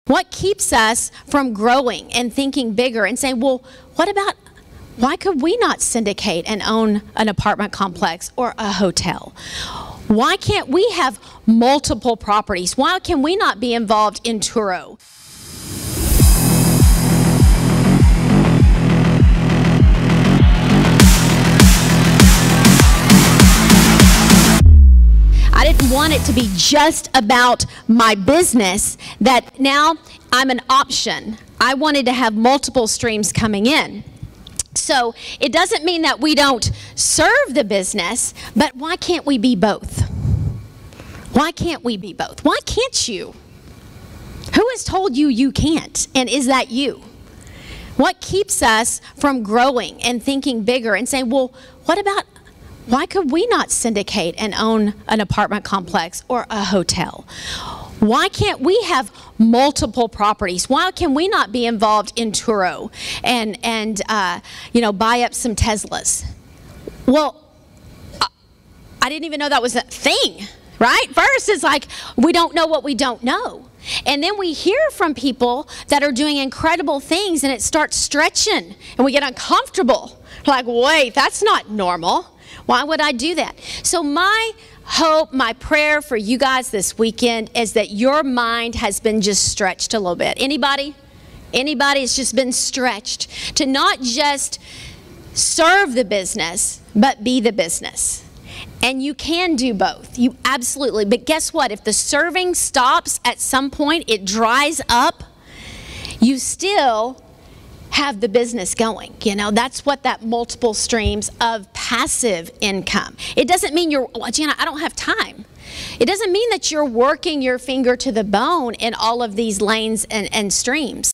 What keeps us from growing and thinking bigger and saying, well, why could we not syndicate and own an apartment complex or a hotel? Why can't we have multiple properties? Why can we not be involved in Turo? I didn't want it to be just about my business, that now I'm an option. I wanted to have multiple streams coming in. So it doesn't mean that we don't serve the business, but why can't we be both? Why can't we be both? Why can't you? Who has told you you can't? And is that you? What keeps us from growing and thinking bigger and saying, well, why could we not syndicate and own an apartment complex or a hotel? Why can't we have multiple properties? Why can we not be involved in Turo and buy up some Teslas? Well, I didn't even know that was a thing, right? First, it's like we don't know what we don't know. And then we hear from people that are doing incredible things and it starts stretching and we get uncomfortable. Like, wait, that's not normal. Why would I do that? So my hope, my prayer for you guys this weekend is that your mind has been just stretched a little bit. Anybody? Anybody has just been stretched to not just serve the business, but be the business. And you can do both. You absolutely. But guess what? If the serving stops at some point, it dries up, you still have the business going. You know, that's what that multiple streams of passive income. It doesn't mean you're, well, Jana, I don't have time. It doesn't mean that you're working your finger to the bone in all of these lanes and streams.